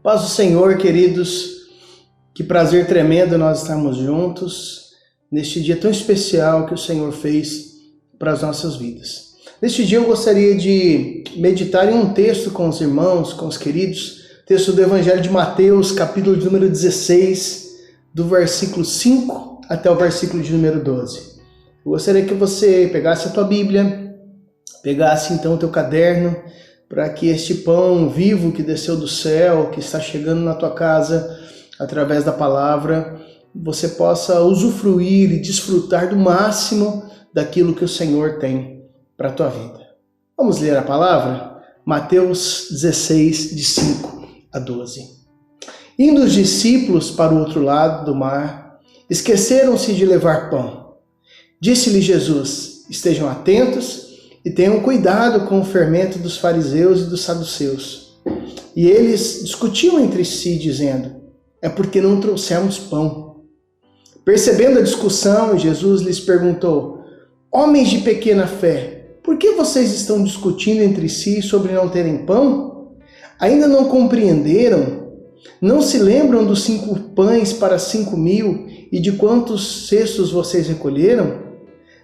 Paz do Senhor, queridos, que prazer tremendo nós estarmos juntos neste dia tão especial que o Senhor fez para as nossas vidas. Neste dia eu gostaria de meditar em um texto com os irmãos, com os queridos, texto do Evangelho de Mateus, capítulo de número 16, do versículo 5 até o versículo de número 12. Eu gostaria que você pegasse a tua Bíblia, pegasse então o teu caderno, para que este pão vivo que desceu do céu, que está chegando na tua casa através da palavra, você possa usufruir e desfrutar do máximo daquilo que o Senhor tem para a tua vida. Vamos ler a palavra? Mateus 16, de 5 a 12. Indo os discípulos para o outro lado do mar, esqueceram-se de levar pão. Disse-lhe Jesus: estejam atentos e tenham cuidado com o fermento dos fariseus e dos saduceus. E eles discutiam entre si, dizendo: é porque não trouxemos pão. Percebendo a discussão, Jesus lhes perguntou: homens de pequena fé, por que vocês estão discutindo entre si sobre não terem pão? Ainda não compreenderam? Não se lembram dos 5 pães para 5.000 e de quantos cestos vocês recolheram?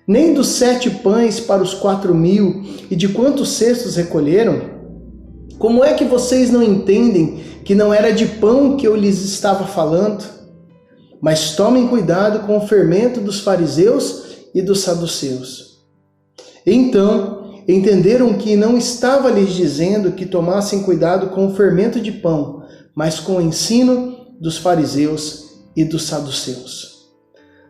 Nem dos 7 pães para os 4.000 e de quantos cestos recolheram? Como é que vocês não entendem que não era de pão que eu lhes estava falando? Mas tomem cuidado com o fermento dos fariseus e dos saduceus. Então entenderam que não estava lhes dizendo que tomassem cuidado com o fermento de pão, mas com o ensino dos fariseus e dos saduceus.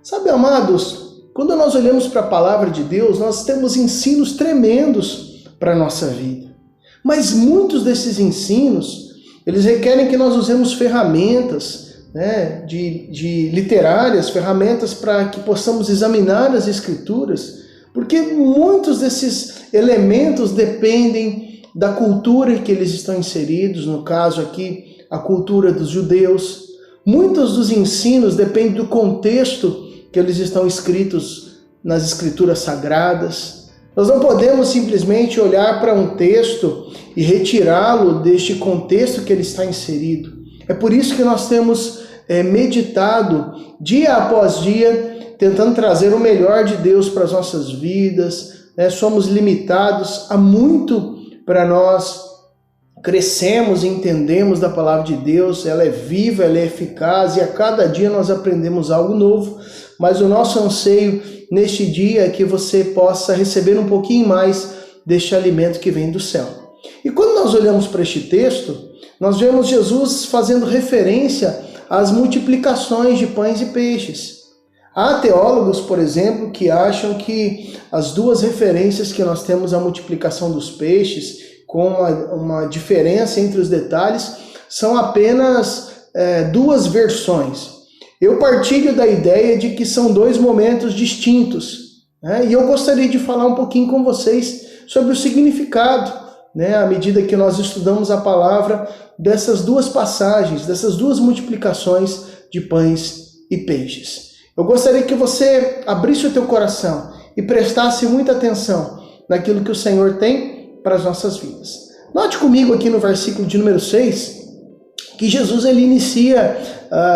Sabe, amados, quando nós olhamos para a palavra de Deus, nós temos ensinos tremendos para a nossa vida. Mas muitos desses ensinos, eles requerem que nós usemos ferramentas, de literárias, ferramentas para que possamos examinar as Escrituras, porque muitos desses elementos dependem da cultura que eles estão inseridos, no caso aqui, a cultura dos judeus. Muitos dos ensinos dependem do contexto que eles estão escritos nas Escrituras Sagradas. Nós não podemos simplesmente olhar para um texto e retirá-lo deste contexto que ele está inserido. É por isso que nós temos meditado dia após dia, tentando trazer o melhor de Deus para as nossas vidas. Somos limitados a muito para nós crescemos e entendemos da palavra de Deus. Ela é viva, ela é eficaz e a cada dia nós aprendemos algo novo. Mas o nosso anseio neste dia é que você possa receber um pouquinho mais deste alimento que vem do céu. E quando nós olhamos para este texto, nós vemos Jesus fazendo referência às multiplicações de pães e peixes. Há teólogos, por exemplo, que acham que as duas referências que nós temos à multiplicação dos peixes, com uma diferença entre os detalhes, são apenas 2 versões. Eu partilho da ideia de que são 2 momentos distintos, e eu gostaria de falar um pouquinho com vocês sobre o significado, à medida que nós estudamos a palavra, dessas 2 passagens, dessas 2 multiplicações de pães e peixes. Eu gostaria que você abrisse o teu coração e prestasse muita atenção naquilo que o Senhor tem para as nossas vidas. Note comigo aqui no versículo de número 6, que Jesus ele inicia,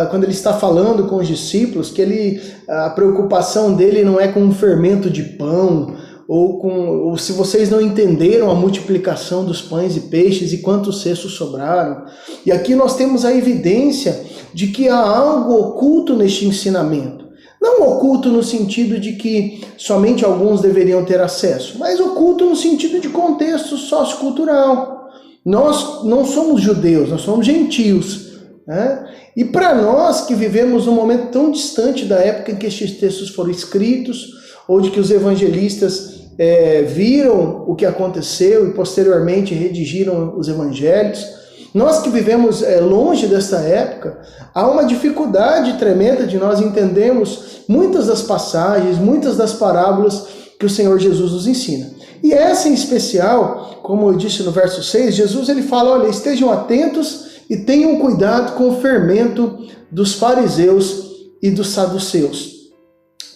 quando ele está falando com os discípulos, que a preocupação dele não é com o fermento de pão, ou se vocês não entenderam a multiplicação dos pães e peixes e quantos cestos sobraram. E aqui nós temos a evidência de que há algo oculto neste ensinamento. Não oculto no sentido de que somente alguns deveriam ter acesso, mas oculto no sentido de contexto sociocultural. Nós não somos judeus, nós somos gentios. E para nós que vivemos num momento tão distante da época em que estes textos foram escritos, ou de que os evangelistas viram o que aconteceu e posteriormente redigiram os evangelhos, nós que vivemos longe dessa época, há uma dificuldade tremenda de nós entendermos muitas das passagens, muitas das parábolas que o Senhor Jesus nos ensina. E essa em especial, como eu disse no verso 6, Jesus ele fala: olha, estejam atentos e tenham cuidado com o fermento dos fariseus e dos saduceus.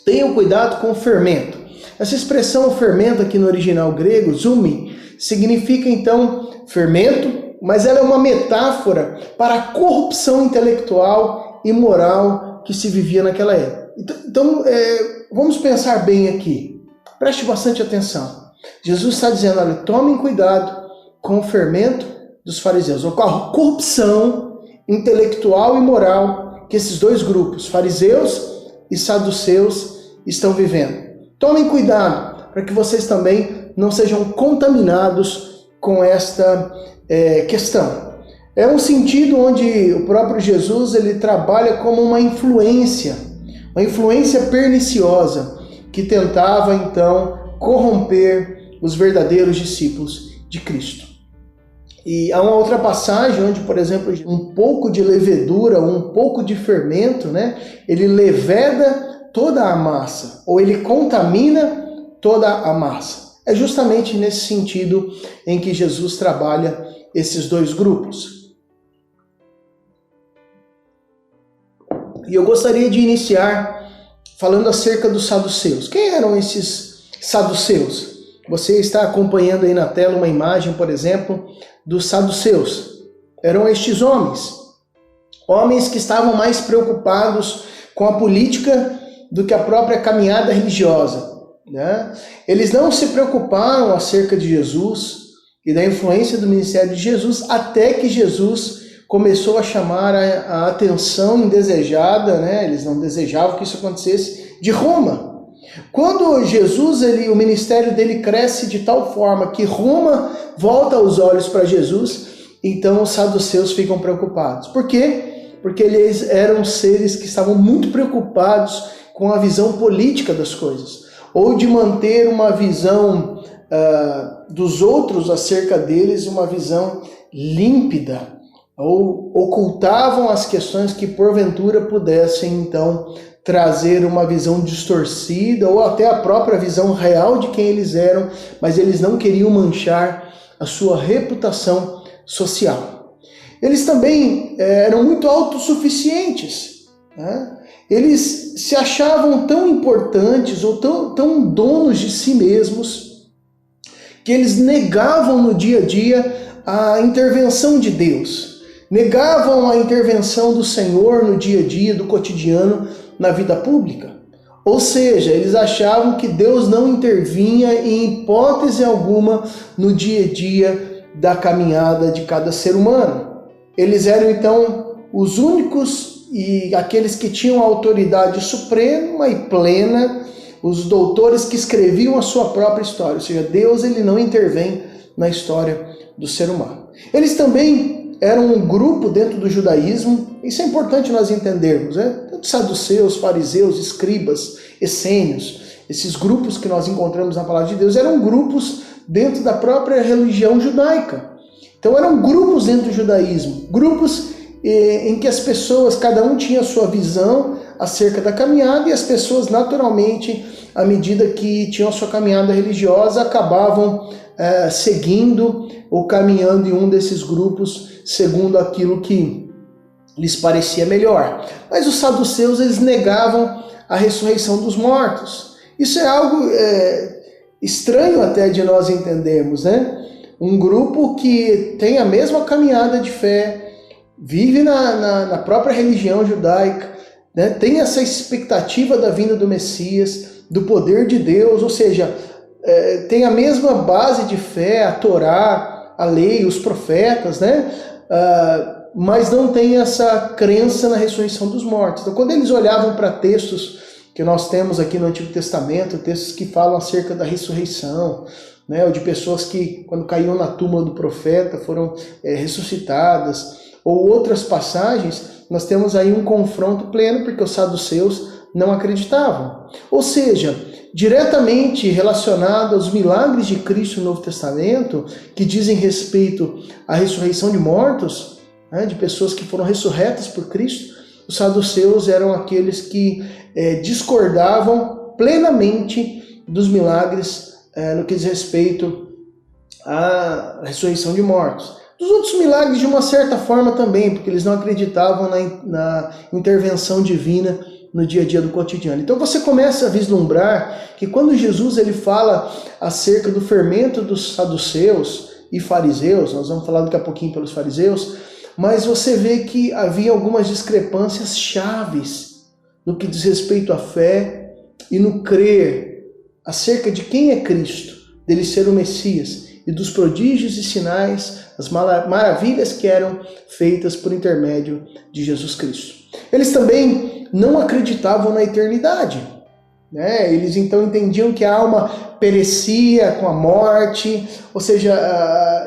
Tenham cuidado com o fermento. Essa expressão fermento aqui no original grego, zumi, significa então fermento, mas ela é uma metáfora para a corrupção intelectual e moral que se vivia naquela época. Então, vamos pensar bem aqui. Preste bastante atenção. Jesus está dizendo, olha, tomem cuidado com o fermento dos fariseus, ou com a corrupção intelectual e moral que esses dois grupos, fariseus e saduceus, estão vivendo. Tomem cuidado para que vocês também não sejam contaminados com esta questão. É um sentido onde o próprio Jesus ele trabalha como uma influência perniciosa que tentava então corromper os verdadeiros discípulos de Cristo. E há uma outra passagem onde, por exemplo, um pouco de levedura, um pouco de fermento, né, ele leveda toda a massa, ou ele contamina toda a massa. É justamente nesse sentido em que Jesus trabalha esses dois grupos. E eu gostaria de iniciar falando acerca dos saduceus. Quem eram esses saduceus? Você está acompanhando aí na tela uma imagem, por exemplo, dos saduceus. Eram estes homens que estavam mais preocupados com a política do que a própria caminhada religiosa, né? Eles não se preocuparam acerca de Jesus e da influência do ministério de Jesus até que Jesus começou a chamar a atenção indesejada, né? Eles não desejavam que isso acontecesse, de Roma. Quando Jesus, o ministério dele cresce de tal forma que Roma volta os olhos para Jesus, então os saduceus ficam preocupados. Por quê? Porque eles eram seres que estavam muito preocupados com a visão política das coisas, ou de manter uma visão dos outros acerca deles, uma visão límpida, ou ocultavam as questões que porventura pudessem então trazer uma visão distorcida ou até a própria visão real de quem eles eram, mas eles não queriam manchar a sua reputação social. Eles também eram muito autossuficientes, né? Eles se achavam tão importantes ou tão donos de si mesmos que eles negavam no dia a dia a intervenção de Deus, negavam a intervenção do Senhor no dia a dia, do cotidiano, na vida pública. Ou seja, eles achavam que Deus não intervinha em hipótese alguma no dia a dia da caminhada de cada ser humano. Eles eram então os únicos e aqueles que tinham a autoridade suprema e plena, os doutores que escreviam a sua própria história. Ou seja, Deus ele não intervém na história do ser humano. Eles também eram um grupo dentro do judaísmo, isso é importante nós entendermos, né? Tanto saduceus, fariseus, escribas, essênios, esses grupos que nós encontramos na palavra de Deus eram grupos dentro da própria religião judaica. Então eram grupos dentro do judaísmo, grupos em que as pessoas, cada um tinha a sua visão acerca da caminhada e as pessoas naturalmente, à medida que tinham a sua caminhada religiosa, acabavam seguindo ou caminhando em um desses grupos segundo aquilo que lhes parecia melhor. Mas os saduceus, eles negavam a ressurreição dos mortos. Isso é algo estranho até de nós entendermos, né? Um grupo que tem a mesma caminhada de fé, vive na própria religião judaica, né? Tem essa expectativa da vinda do Messias, do poder de Deus, ou seja, tem a mesma base de fé, a Torá, a lei, os profetas, né? Mas não tem essa crença na ressurreição dos mortos. Então, quando eles olhavam para textos que nós temos aqui no Antigo Testamento, textos que falam acerca da ressurreição, né? Ou de pessoas que, quando caíam na túmula do profeta, foram ressuscitadas, ou outras passagens, nós temos aí um confronto pleno, porque os saduceus não acreditavam. Ou seja, diretamente relacionado aos milagres de Cristo no Novo Testamento, que dizem respeito à ressurreição de mortos, né, de pessoas que foram ressurretas por Cristo, os saduceus eram aqueles que discordavam plenamente dos milagres no que diz respeito à ressurreição de mortos. Dos outros milagres, de uma certa forma também, porque eles não acreditavam na intervenção divina no dia a dia do cotidiano. Então você começa a vislumbrar que quando Jesus ele fala acerca do fermento dos saduceus e fariseus, nós vamos falar daqui a pouquinho pelos fariseus, mas você vê que havia algumas discrepâncias chaves no que diz respeito à fé e no crer acerca de quem é Cristo, dele ser o Messias e dos prodígios e sinais, as maravilhas que eram feitas por intermédio de Jesus Cristo. Eles também não acreditavam na eternidade, né? Eles então entendiam que a alma perecia com a morte, ou seja,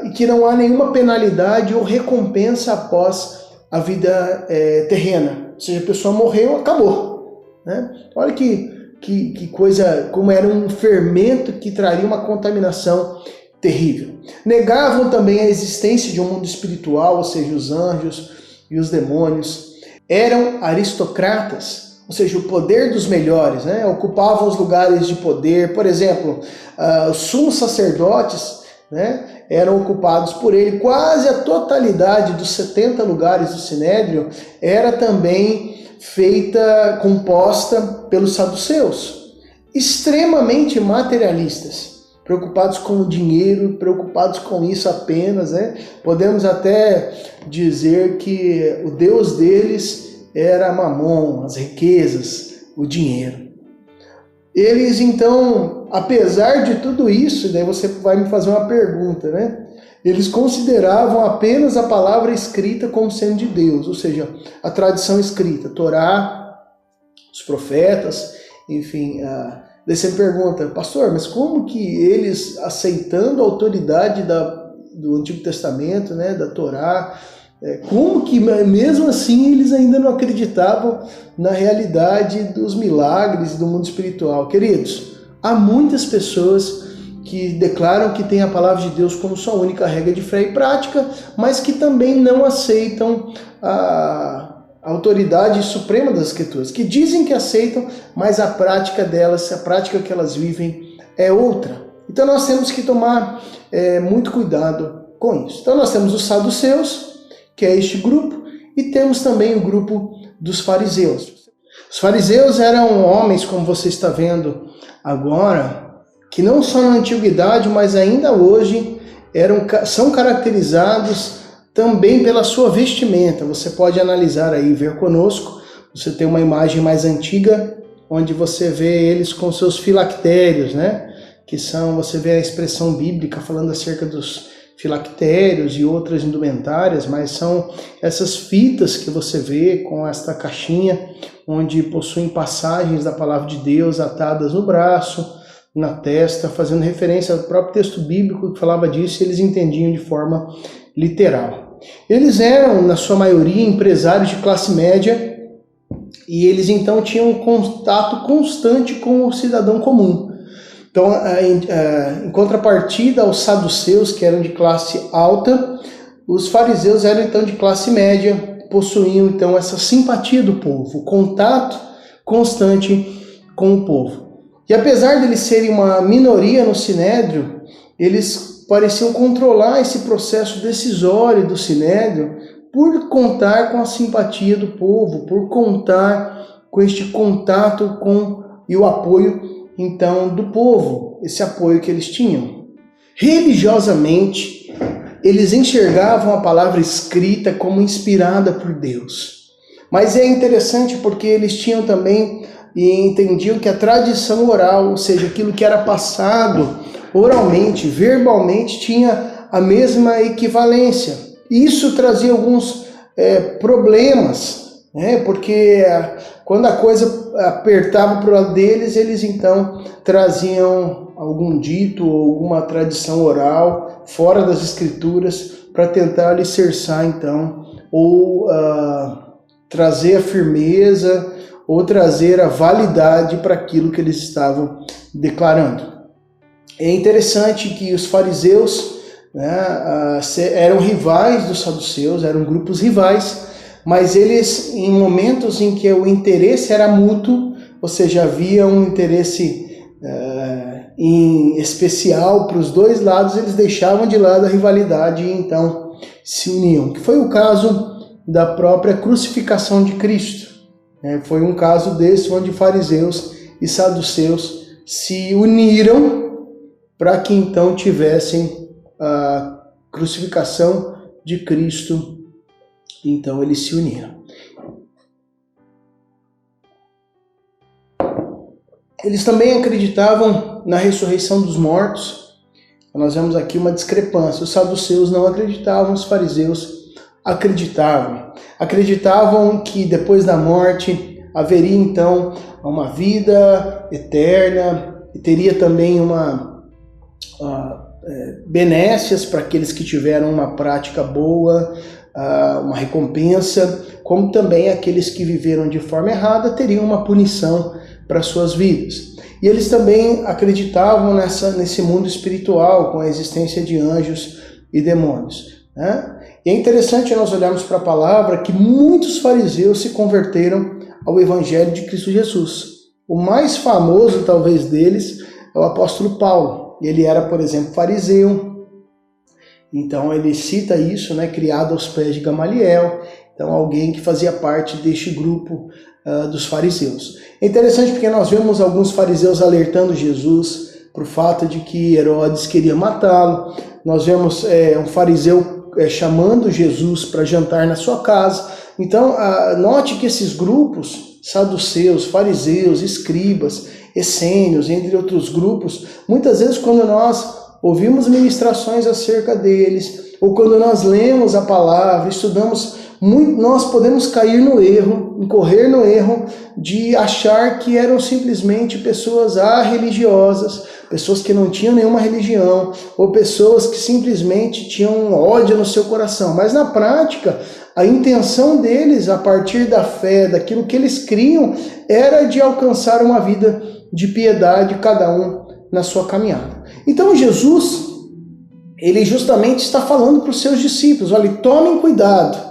e que não há nenhuma penalidade ou recompensa após a vida terrena. Ou seja, a pessoa morreu, acabou, né? Olha que coisa, como era um fermento que traria uma contaminação terrível. Negavam também a existência de um mundo espiritual, ou seja, os anjos e os demônios. Eram aristocratas, ou seja, o poder dos melhores, né? Ocupavam os lugares de poder. Por exemplo, os sumos sacerdotes, né, eram ocupados por ele. Quase a totalidade dos 70 lugares do Sinédrio era também composta pelos saduceus, extremamente materialistas, preocupados com o dinheiro, preocupados com isso apenas, né? Podemos até dizer que o Deus deles era Mamon, as riquezas, o dinheiro. Eles então, apesar de tudo isso, daí você vai me fazer uma pergunta, né? Eles consideravam apenas a palavra escrita como sendo de Deus, ou seja, a tradição escrita, Torá, os profetas, enfim. Daí você me pergunta, pastor, mas como que eles, aceitando a autoridade do Antigo Testamento, né, da Torá, como que mesmo assim eles ainda não acreditavam na realidade dos milagres do mundo espiritual? Queridos, há muitas pessoas que declaram que tem a palavra de Deus como sua única regra de fé e prática, mas que também não aceitam a autoridade suprema das Escrituras, que dizem que aceitam, mas a prática delas, a prática que elas vivem é outra. Então nós temos que tomar muito cuidado com isso. Então nós temos os saduceus, que é este grupo, e temos também o grupo dos fariseus. Os fariseus eram homens, como você está vendo agora, que não só na antiguidade, mas ainda hoje são caracterizados também pela sua vestimenta. Você pode analisar aí, ver conosco. Você tem uma imagem mais antiga, onde você vê eles com seus filactérios, né? Que são, você vê a expressão bíblica falando acerca dos filactérios e outras indumentárias, mas são essas fitas que você vê com esta caixinha, onde possuem passagens da palavra de Deus atadas no braço, na testa, fazendo referência ao próprio texto bíblico que falava disso, e eles entendiam de forma literal. Eles eram, na sua maioria, empresários de classe média, e eles então tinham um contato constante com o cidadão comum. Então, em contrapartida aos saduceus, que eram de classe alta, os fariseus eram então de classe média, possuíam então essa simpatia do povo, o contato constante com o povo. E apesar de eles serem uma minoria no Sinédrio, eles pareciam controlar esse processo decisório do Sinédrio por contar com a simpatia do povo, por contar com este contato e o apoio então do povo, esse apoio que eles tinham. Religiosamente, eles enxergavam a palavra escrita como inspirada por Deus. Mas é interessante porque eles tinham também e entendiam que a tradição oral, ou seja, aquilo que era passado oralmente, verbalmente, tinha a mesma equivalência. Isso trazia alguns problemas, né? Porque quando a coisa apertava para o lado deles, eles então traziam algum dito ou alguma tradição oral fora das escrituras para tentar alicerçar então, ou trazer a firmeza, ou trazer a validade para aquilo que eles estavam declarando. É interessante que os fariseus, né, eram rivais dos saduceus, eram grupos rivais, mas eles, em momentos em que o interesse era mútuo, ou seja, havia um interesse em especial para os dois lados, eles deixavam de lado a rivalidade e então se uniam, que foi o caso da própria crucificação de Cristo. Foi um caso desse onde fariseus e saduceus se uniram para que então tivessem crucificação de Cristo. Então eles se uniram. Eles também acreditavam na ressurreição dos mortos. Nós vemos aqui uma discrepância. Os saduceus não acreditavam, os fariseus acreditavam. Acreditavam que depois da morte haveria então uma vida eterna e teria também benécias para aqueles que tiveram uma prática boa, uma recompensa, como também aqueles que viveram de forma errada teriam uma punição para suas vidas. E eles também acreditavam nesse mundo espiritual, com a existência de anjos e demônios, né? E é interessante nós olharmos para a palavra que muitos fariseus se converteram ao Evangelho de Cristo Jesus. O mais famoso, talvez, deles é o apóstolo Paulo. Ele era, por exemplo, fariseu. Então ele cita isso, né, criado aos pés de Gamaliel. Então alguém que fazia parte deste grupo dos fariseus. É interessante porque nós vemos alguns fariseus alertando Jesus para o fato de que Herodes queria matá-lo. Nós vemos um fariseu chamando Jesus para jantar na sua casa. Então note que esses grupos, saduceus, fariseus, escribas, essênios, entre outros grupos, muitas vezes quando nós ouvimos ministrações acerca deles, ou quando nós lemos a palavra, estudamos muito, nós podemos cair no erro, incorrer no erro de achar que eram simplesmente pessoas religiosas, pessoas que não tinham nenhuma religião, ou pessoas que simplesmente tinham ódio no seu coração. Mas na prática, a intenção deles, a partir da fé, daquilo que eles criam, era de alcançar uma vida de piedade, cada um na sua caminhada. Então Jesus, ele justamente está falando para os seus discípulos, olha, tomem cuidado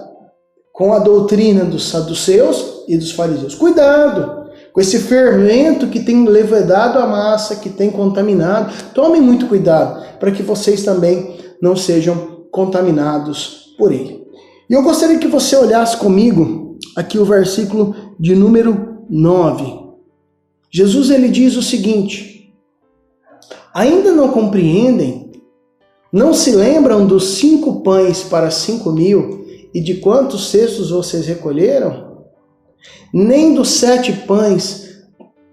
com a doutrina dos saduceus e dos fariseus. Cuidado com esse fermento que tem levedado a massa, que tem contaminado. Tomem muito cuidado para que vocês também não sejam contaminados por ele. E eu gostaria que você olhasse comigo aqui o versículo de número 9. Jesus ele diz o seguinte: ainda não compreendem? Não se lembram dos 5 pães para 5.000 e de quantos cestos vocês recolheram? Nem dos 7 pães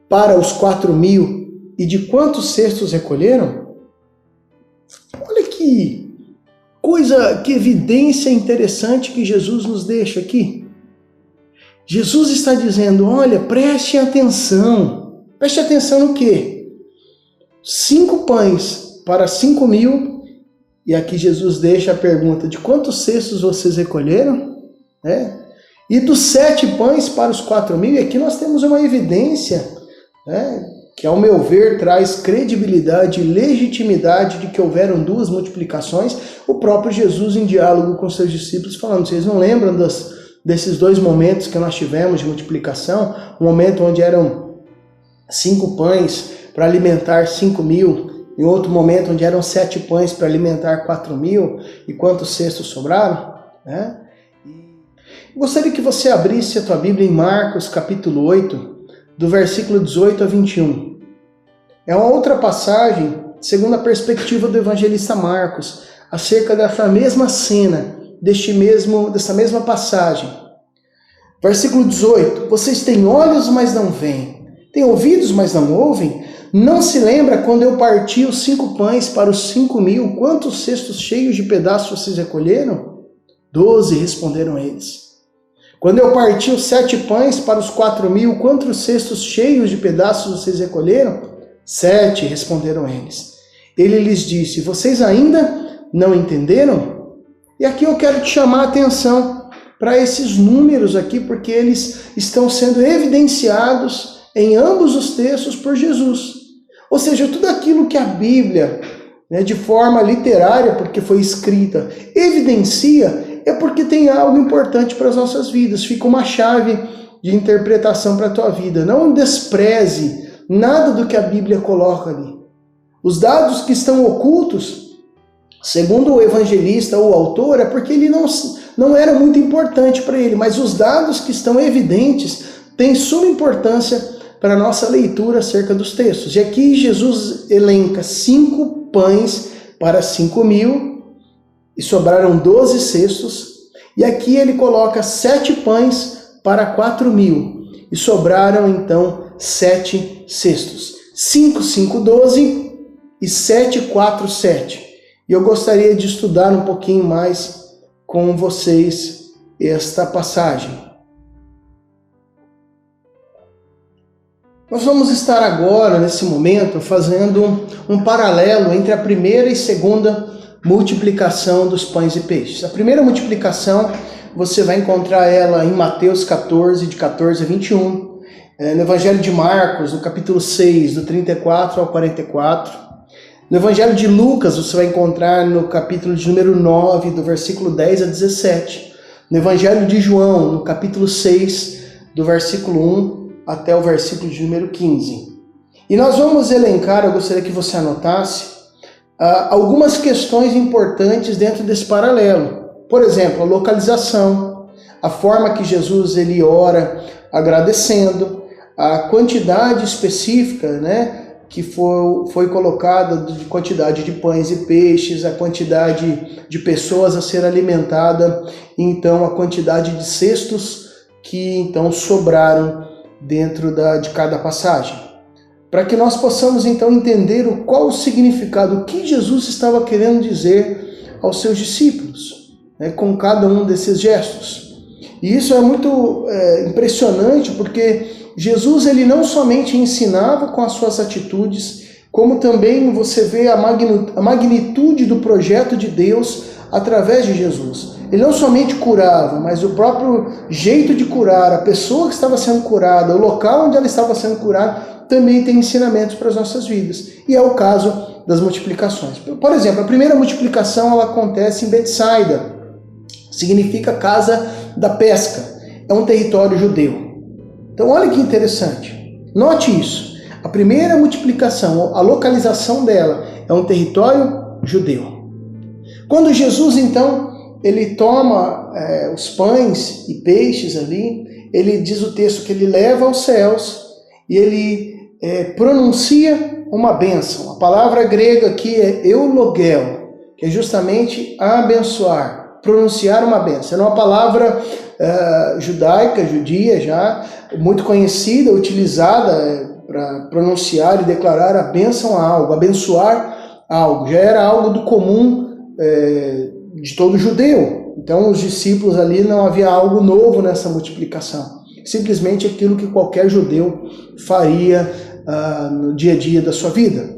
para os 4.000 e de quantos cestos recolheram? Olha que coisa, que evidência interessante que Jesus nos deixa aqui. Jesus está dizendo, olha, preste atenção. Preste atenção no quê? 5 pães para 5.000. E aqui Jesus deixa a pergunta, de quantos cestos vocês recolheram? E dos 7 pães para os 4.000, e aqui nós temos uma evidência, que ao meu ver traz credibilidade e legitimidade de que houveram 2 multiplicações. O próprio Jesus em diálogo com seus discípulos falando, vocês não lembram desses 2 momentos que nós tivemos de multiplicação? Um momento onde eram 5 pães para alimentar 5.000, em outro momento onde eram 7 pães para alimentar 4.000, e quantos cestos sobraram? Gostaria que você abrisse a tua Bíblia em Marcos capítulo 8, do versículo 18 a 21. É uma outra passagem, segundo a perspectiva do evangelista Marcos, acerca dessa mesma cena, dessa mesma passagem. Versículo 18, vocês têm olhos, mas não veem, têm ouvidos, mas não ouvem? Não se lembra quando eu parti os 5 pães para os 5.000, quantos cestos cheios de pedaços vocês recolheram? 12, responderam eles. Quando eu parti os 7 pães para os 4.000, quantos cestos cheios de pedaços vocês recolheram? 7, responderam eles. Ele lhes disse, vocês ainda não entenderam? E aqui eu quero te chamar a atenção para esses números aqui, porque eles estão sendo evidenciados em ambos os textos por Jesus. Ou seja, tudo aquilo que a Bíblia, de forma literária, porque foi escrita, evidencia, é porque tem algo importante para as nossas vidas. Fica uma chave de interpretação para a tua vida. Não despreze nada do que a Bíblia coloca ali. Os dados que estão ocultos, segundo o evangelista ou o autor, é porque ele não era muito importante para ele, mas os dados que estão evidentes têm suma importância para a nossa leitura acerca dos textos. E aqui Jesus elenca 5 pães para 5.000 e sobraram 12 cestos. E aqui ele coloca 7 pães para 4.000 e sobraram então 7 cestos. 5, 5, 12 e 7, 4, 7. E eu gostaria de estudar um pouquinho mais com vocês esta passagem. Nós vamos estar agora, nesse momento, fazendo um paralelo entre a primeira e segunda multiplicação dos pães e peixes. A primeira multiplicação, você vai encontrar ela em Mateus 14, de 14 a 21, no Evangelho de Marcos, no capítulo 6, do 34 ao 44. No Evangelho de Lucas, você vai encontrar no capítulo de número 9, do versículo 10 a 17. No Evangelho de João, no capítulo 6, do versículo 1 até o versículo de número 15. E nós vamos elencar, eu gostaria que você anotasse, algumas questões importantes dentro desse paralelo. Por exemplo, a localização, a forma que Jesus ele ora agradecendo, a quantidade específica, que foi colocada de quantidade de pães e peixes, a quantidade de pessoas a ser alimentada, então a quantidade de cestos que então sobraram dentro de cada passagem. Para que nós possamos então entender qual o significado, o que Jesus estava querendo dizer aos seus discípulos, com cada um desses gestos. E isso é muito impressionante, porque Jesus ele não somente ensinava com as suas atitudes, como também você vê a magnitude do projeto de Deus através de Jesus. Ele não somente curava, mas o próprio jeito de curar, a pessoa que estava sendo curada, o local onde ela estava sendo curada, também tem ensinamentos para as nossas vidas. E é o caso das multiplicações. Por exemplo, a primeira multiplicação ela acontece em Betsaida. Significa casa da pesca. É um território judeu. Então olha que interessante. Note isso. A primeira multiplicação, a localização dela é um território judeu. Quando Jesus então ele toma os pães e peixes ali, ele diz o texto que ele leva aos céus e ele pronuncia uma bênção. A palavra grega aqui é eulogel, que é justamente abençoar, pronunciar uma bênção. É uma palavra judaica, judia já, muito conhecida, utilizada para pronunciar e declarar a bênção a algo, abençoar algo. Já era algo do comum de todo judeu. Então os discípulos ali não havia algo novo nessa multiplicação. Simplesmente aquilo que qualquer judeu faria no dia a dia da sua vida.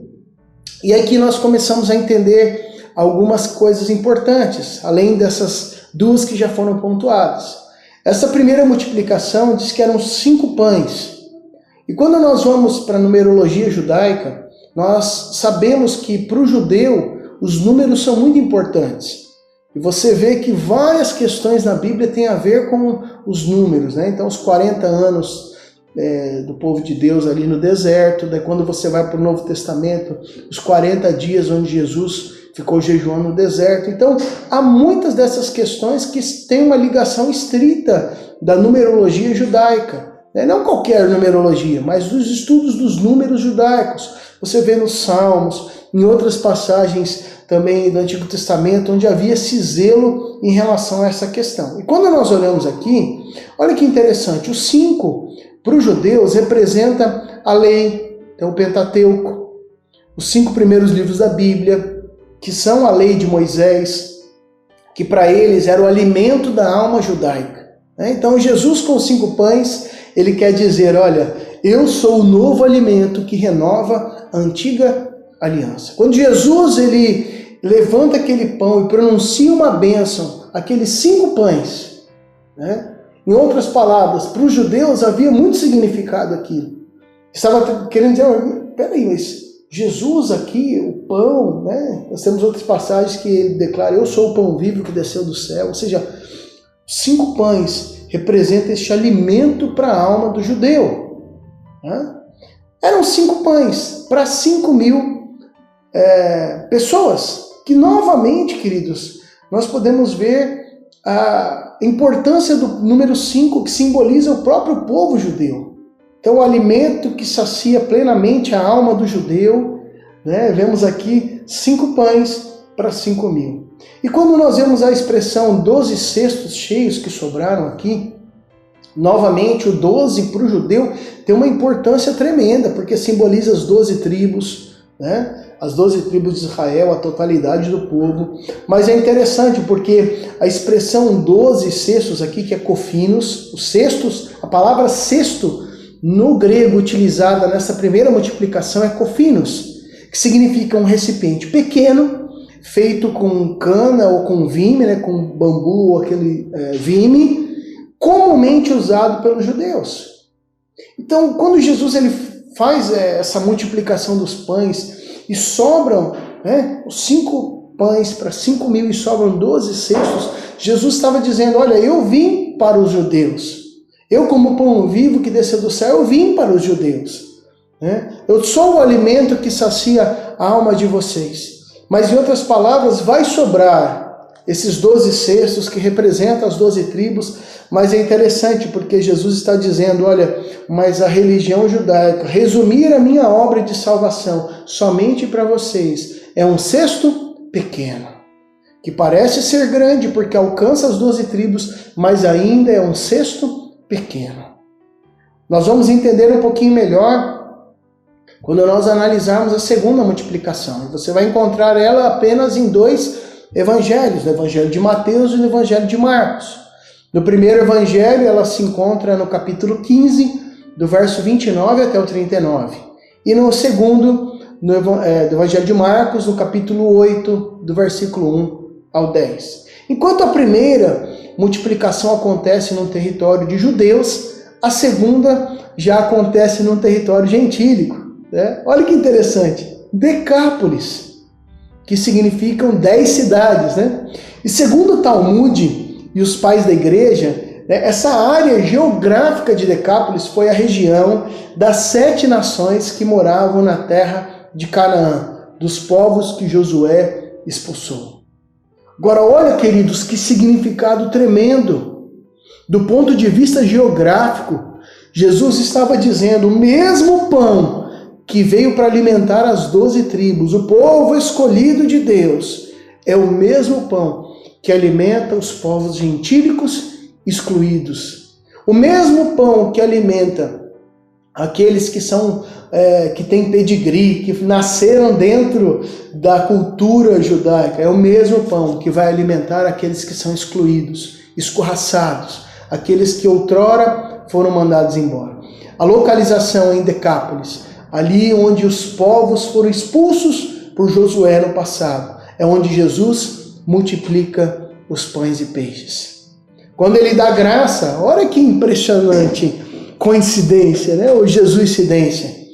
E aqui nós começamos a entender algumas coisas importantes, além dessas duas que já foram pontuadas. Essa primeira multiplicação diz que eram 5 pães. E quando nós vamos para a numerologia judaica, nós sabemos que para o judeu os números são muito importantes. E você vê que várias questões na Bíblia têm a ver com os números, Então os 40 anos do povo de Deus ali no deserto, daí quando você vai para o Novo Testamento, os 40 dias onde Jesus ficou jejuando no deserto. Então há muitas dessas questões que têm uma ligação estrita da numerologia judaica. Não qualquer numerologia, mas dos estudos dos números judaicos. Você vê nos Salmos, em outras passagens também do Antigo Testamento, onde havia esse zelo em relação a essa questão. E quando nós olhamos aqui, olha que interessante, os 5 para os judeus representa a lei, então o Pentateuco, os 5 primeiros livros da Bíblia, que são a lei de Moisés, que para eles era o alimento da alma judaica. Então Jesus com os 5 pães, ele quer dizer, olha, eu sou o novo alimento que renova a antiga aliança. Quando Jesus ele levanta aquele pão e pronuncia uma bênção, aqueles 5 pães, em outras palavras, para os judeus havia muito significado aquilo. Estava querendo dizer, peraí, mas Jesus aqui, o pão, nós temos outras passagens que ele declara, eu sou o pão vivo que desceu do céu, ou seja, 5 pães representam este alimento para a alma do judeu. Eram 5 pães para 5.000 pessoas, que novamente, queridos, nós podemos ver a importância do número 5, que simboliza o próprio povo judeu. Então, o alimento que sacia plenamente a alma do judeu, vemos aqui 5 pães para 5.000. E quando nós vemos a expressão 12 cestos cheios que sobraram aqui, novamente o 12 para o judeu tem uma importância tremenda, porque simboliza as 12 tribos, né? As 12 tribos de Israel, a totalidade do povo. Mas é interessante porque a expressão 12 cestos aqui, que é kofinos, os cestos, a palavra cesto no grego utilizada nessa primeira multiplicação é kofinos, que significa um recipiente pequeno, feito com cana ou com vime, né, com bambu ou aquele vime, comumente usado pelos judeus. Então, quando Jesus ele faz essa multiplicação dos pães e sobram, né, os 5 pães para 5.000 e sobram 12 cestos, Jesus estava dizendo, olha, eu vim para os judeus. Eu, como pão vivo que desceu do céu, eu vim para os judeus. Né? Eu sou o alimento que sacia a alma de vocês. Mas, em outras palavras, vai sobrar esses 12 cestos que representam as 12 tribos. Mas é interessante porque Jesus está dizendo, olha, mas a religião judaica, resumir a minha obra de salvação somente para vocês, é um cesto pequeno, que parece ser grande porque alcança as 12 tribos, mas ainda é um cesto pequeno. Nós vamos entender um pouquinho melhor quando nós analisarmos a segunda multiplicação. Você vai encontrar ela apenas em 2 evangelhos, no Evangelho de Mateus e no Evangelho de Marcos. No primeiro evangelho, ela se encontra no capítulo 15, do verso 29 até o 39. E no segundo, do Evangelho de Marcos, no capítulo 8, do versículo 1 ao 10. Enquanto a primeira multiplicação acontece no território de judeus, a segunda já acontece no território gentílico. Né? Olha que interessante. Decápolis, que significam 10 cidades. Né? E segundo o Talmud e os pais da igreja, né, essa área geográfica de Decápolis foi a região das 7 nações que moravam na terra de Canaã, dos povos que Josué expulsou. Agora, olha, queridos, que significado tremendo. Do ponto de vista geográfico, Jesus estava dizendo, o mesmo pão que veio para alimentar as 12 tribos, o povo escolhido de Deus, é o mesmo pão que alimenta os povos gentílicos excluídos. O mesmo pão que alimenta aqueles que são que têm pedigree, que nasceram dentro da cultura judaica, é o mesmo pão que vai alimentar aqueles que são excluídos, escorraçados, aqueles que outrora foram mandados embora. A localização em Decápolis, ali onde os povos foram expulsos por Josué no passado, é onde Jesus multiplica os pães e peixes. Quando ele dá graça, olha que impressionante coincidência, né? Ou Jesuscidência.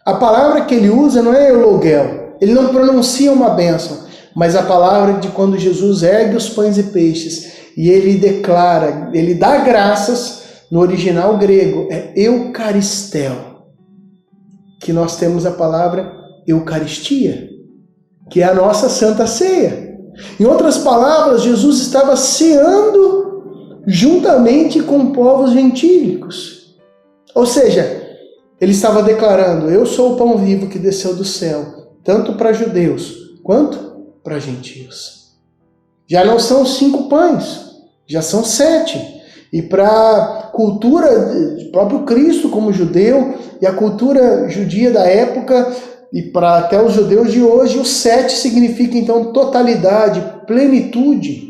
A palavra que ele usa não é eulogel, ele não pronuncia uma bênção, mas a palavra de quando Jesus ergue os pães e peixes e ele declara, ele dá graças, no original grego é eucaristel, que nós temos a palavra eucaristia, que é a nossa Santa Ceia. Em outras palavras, Jesus estava ceando juntamente com povos gentílicos. Ou seja, ele estava declarando, eu sou o pão vivo que desceu do céu, tanto para judeus quanto para gentios. Já não são 5 pães, já são 7. E para a cultura do próprio Cristo como judeu e a cultura judia da época, e para até os judeus de hoje, o 7 significa então totalidade, plenitude.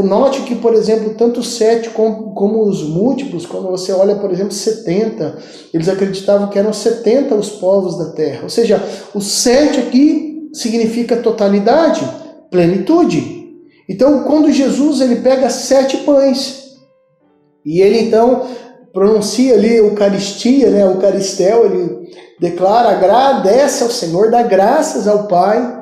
Note que, por exemplo, tanto o 7 como os múltiplos, quando você olha, por exemplo, 70, eles acreditavam que eram 70 os povos da terra. Ou seja, o 7 aqui significa totalidade, plenitude. Então, quando Jesus ele pega 7 pães, e ele então pronuncia ali a Eucaristia, né, Eucaristel, ele declara, agradece ao Senhor, dá graças ao Pai.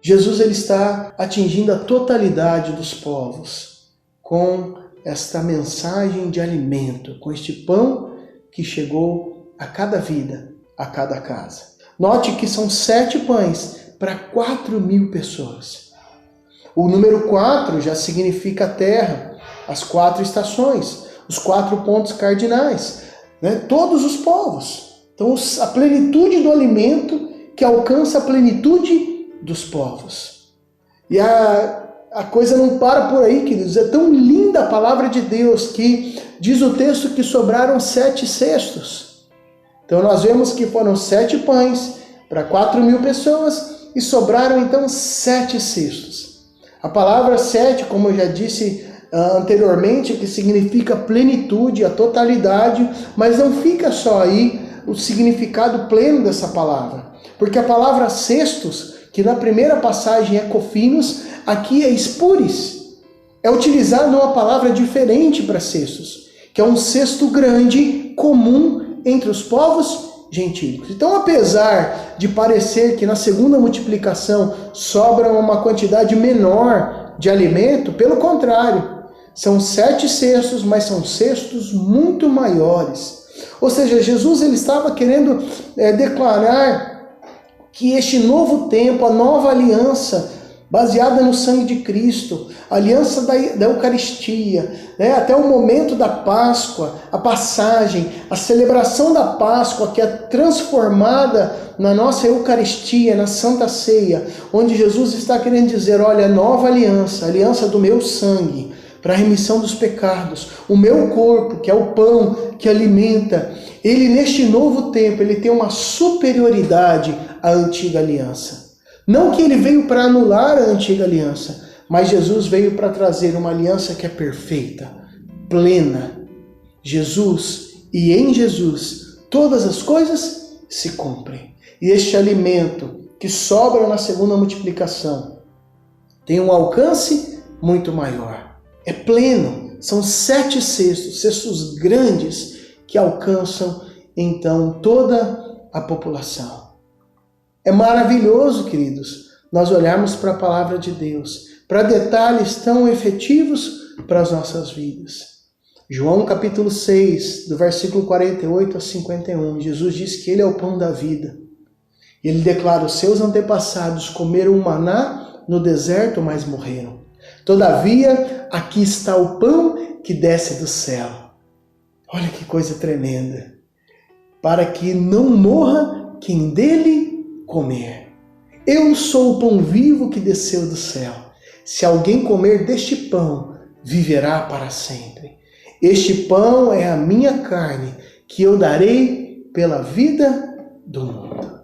Jesus ele está atingindo a totalidade dos povos com esta mensagem de alimento, com este pão que chegou a cada vida, a cada casa. Note que são 7 pães para 4.000 pessoas. O número 4 já significa a terra, as 4 estações, os 4 pontos cardinais, né? Todos os povos. Então, a plenitude do alimento que alcança a plenitude dos povos. E a a coisa não para por aí, queridos. É tão linda a palavra de Deus que diz o texto que sobraram 7 cestos. Então nós vemos que foram 7 pães para 4.000 pessoas e sobraram então 7 cestos. A palavra 7, como eu já disse anteriormente, que significa plenitude, a totalidade, mas não fica só aí o significado pleno dessa palavra. Porque a palavra cestos, que na primeira passagem é cofinos, aqui é espures. É utilizada uma palavra diferente para cestos, que é um cesto grande, comum entre os povos gentílicos. Então, apesar de parecer que na segunda multiplicação sobra uma quantidade menor de alimento, pelo contrário, são 7 cestos, mas são cestos muito maiores. Ou seja, Jesus ele estava querendo declarar que este novo tempo, a nova aliança, baseada no sangue de Cristo, a aliança da Eucaristia, até o momento da Páscoa, a passagem, a celebração da Páscoa, que é transformada na nossa Eucaristia, na Santa Ceia, onde Jesus está querendo dizer, olha, nova aliança, a aliança do meu sangue, para a remissão dos pecados, o meu corpo, que é o pão que alimenta, ele neste novo tempo, ele tem uma superioridade à antiga aliança. Não que ele veio para anular a antiga aliança, mas Jesus veio para trazer uma aliança que é perfeita, plena. Jesus e em Jesus todas as coisas se cumprem. E este alimento que sobra na segunda multiplicação tem um alcance muito maior. É pleno, são 7 cestos, cestos grandes que alcançam então toda a população. É maravilhoso, queridos, nós olharmos para a palavra de Deus, para detalhes tão efetivos para as nossas vidas. João capítulo 6, do versículo 48 a 51, Jesus diz que ele é o pão da vida. Ele declara, os seus antepassados comeram o maná no deserto, mas morreram. Todavia, aqui está o pão que desce do céu. Olha que coisa tremenda. Para que não morra quem dele comer. Eu sou o pão vivo que desceu do céu. Se alguém comer deste pão, viverá para sempre. Este pão é a minha carne, que eu darei pela vida do mundo.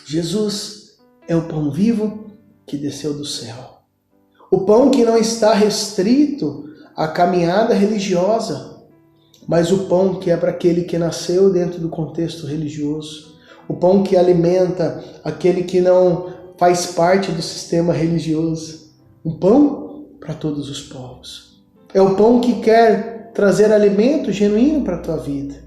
Jesus é o pão vivo que desceu do céu. O pão que não está restrito à caminhada religiosa, mas o pão que é para aquele que nasceu dentro do contexto religioso. O pão que alimenta aquele que não faz parte do sistema religioso. Um pão para todos os povos. É o pão que quer trazer alimento genuíno para a tua vida.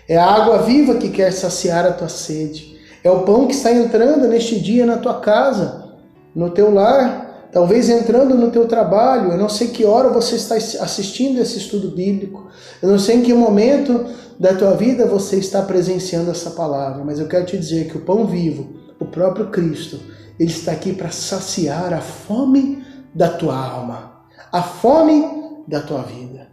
É a água viva que quer saciar a tua sede. É o pão que está entrando neste dia na tua casa, no teu lar, talvez entrando no teu trabalho. Eu não sei que hora você está assistindo esse estudo bíblico. Eu não sei em que momento da tua vida você está presenciando essa palavra, mas eu quero te dizer que o pão vivo, o próprio Cristo, ele está aqui para saciar a fome da tua alma, a fome da tua vida.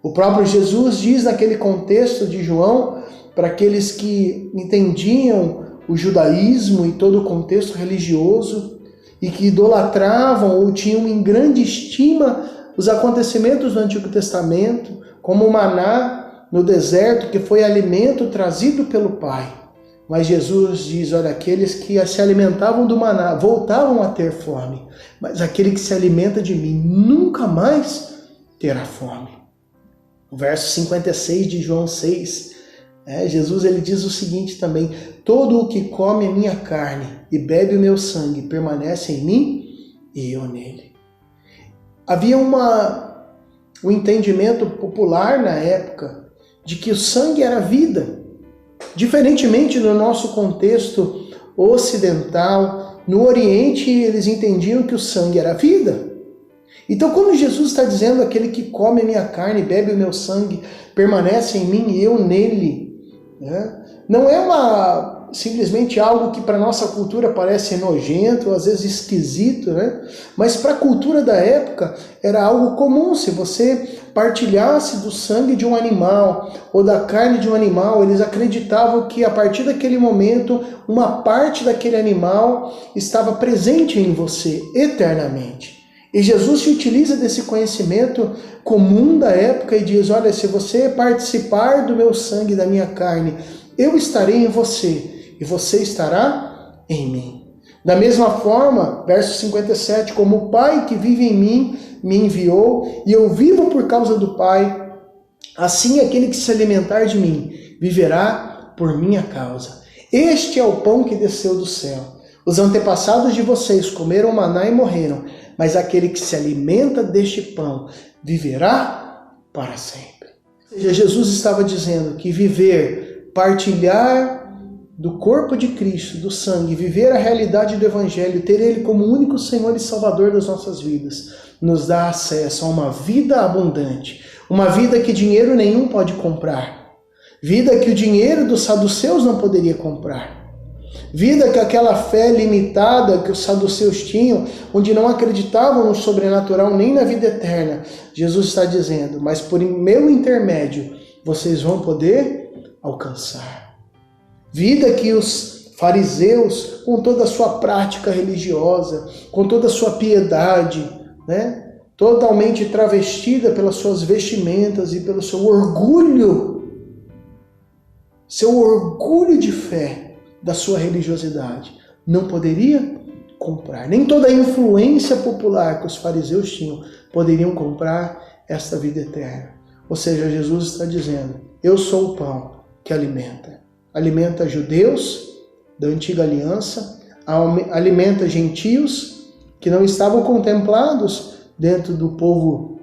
O próprio Jesus diz naquele contexto de João, para aqueles que entendiam o judaísmo e todo o contexto religioso e que idolatravam ou tinham em grande estima os acontecimentos do Antigo Testamento, como o maná no deserto, que foi alimento trazido pelo Pai. Mas Jesus diz, olha, aqueles que se alimentavam do maná voltavam a ter fome, mas aquele que se alimenta de mim nunca mais terá fome. O verso 56 de João 6, Jesus ele diz o seguinte também, todo o que come a minha carne e bebe o meu sangue permanece em mim e eu nele. Havia um entendimento popular na época de que o sangue era vida. Diferentemente no nosso contexto ocidental, no Oriente eles entendiam que o sangue era vida. Então quando Jesus está dizendo aquele que come a minha carne e bebe o meu sangue permanece em mim e eu nele, né? Não é simplesmente algo que para a nossa cultura parece nojento, às vezes esquisito, né? Mas para a cultura da época era algo comum. Se você partilhasse do sangue de um animal ou da carne de um animal, eles acreditavam que a partir daquele momento uma parte daquele animal estava presente em você eternamente. E Jesus se utiliza desse conhecimento comum da época e diz: olha, se você participar do meu sangue, da minha carne, eu estarei em você e você estará em mim. Da mesma forma, verso 57, como o Pai que vive em mim me enviou e eu vivo por causa do Pai, assim aquele que se alimentar de mim viverá por minha causa. Este é o pão que desceu do céu. Os antepassados de vocês comeram maná e morreram, mas aquele que se alimenta deste pão viverá para sempre. Ou seja, Jesus estava dizendo que viver, partilhar do corpo de Cristo, do sangue, viver a realidade do Evangelho, ter Ele como único Senhor e Salvador das nossas vidas, nos dá acesso a uma vida abundante, uma vida que dinheiro nenhum pode comprar, vida que o dinheiro dos saduceus não poderia comprar. Vida que aquela fé limitada que os saduceus tinham, onde não acreditavam no sobrenatural nem na vida eterna, Jesus está dizendo, mas por meu intermédio vocês vão poder alcançar. Vida que os fariseus, com toda a sua prática religiosa, com toda a sua piedade, né, totalmente travestida pelas suas vestimentas e pelo seu orgulho de fé, da sua religiosidade, não poderia comprar. Nem toda a influência popular que os fariseus tinham poderiam comprar esta vida eterna. Ou seja, Jesus está dizendo, eu sou o pão que alimenta. Alimenta judeus da antiga aliança, alimenta gentios que não estavam contemplados dentro do povo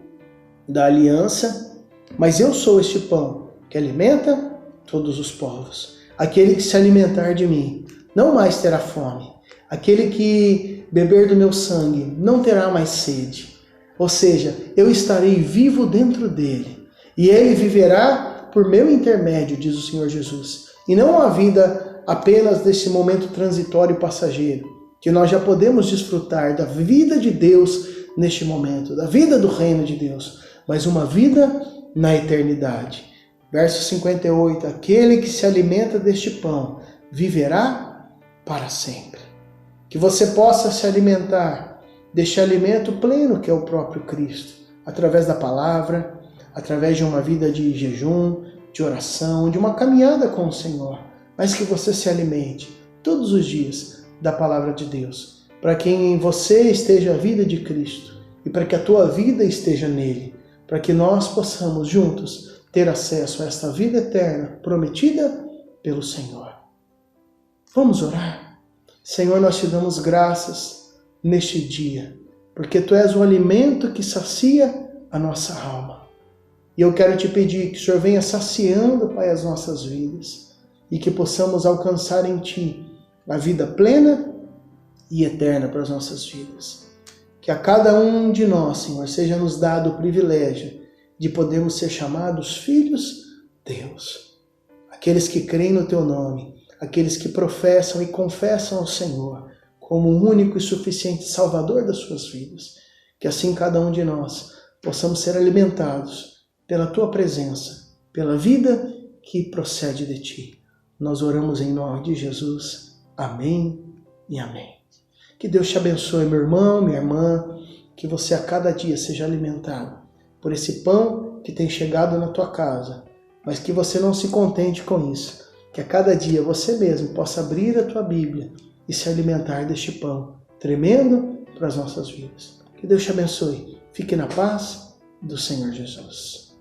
da aliança, mas eu sou este pão que alimenta todos os povos. Aquele que se alimentar de mim não mais terá fome. Aquele que beber do meu sangue não terá mais sede. Ou seja, eu estarei vivo dentro dele. E ele viverá por meu intermédio, diz o Senhor Jesus. E não a vida apenas desse momento transitório e passageiro, que nós já podemos desfrutar da vida de Deus neste momento, da vida do reino de Deus, mas uma vida na eternidade. Verso 58, aquele que se alimenta deste pão viverá para sempre. Que você possa se alimentar deste alimento pleno que é o próprio Cristo, através da palavra, através de uma vida de jejum, de oração, de uma caminhada com o Senhor, mas que você se alimente todos os dias da palavra de Deus, para que em você esteja a vida de Cristo e para que a tua vida esteja nele, para que nós possamos juntos ter acesso a esta vida eterna prometida pelo Senhor. Vamos orar. Senhor, nós te damos graças neste dia, porque Tu és o alimento que sacia a nossa alma. E eu quero te pedir que o Senhor venha saciando, Pai, as nossas vidas e que possamos alcançar em Ti a vida plena e eterna para as nossas vidas. Que a cada um de nós, Senhor, seja nos dado o privilégio de podermos ser chamados filhos de Deus. Aqueles que creem no Teu nome, aqueles que professam e confessam ao Senhor como o único e suficiente Salvador das suas vidas. Que assim cada um de nós possamos ser alimentados pela Tua presença, pela vida que procede de Ti. Nós oramos em nome de Jesus. Amém e amém. Que Deus te abençoe, meu irmão, minha irmã, que você a cada dia seja alimentado por esse pão que tem chegado na tua casa, mas que você não se contente com isso, que a cada dia você mesmo possa abrir a tua Bíblia e se alimentar deste pão tremendo para as nossas vidas. Que Deus te abençoe. Fique na paz do Senhor Jesus.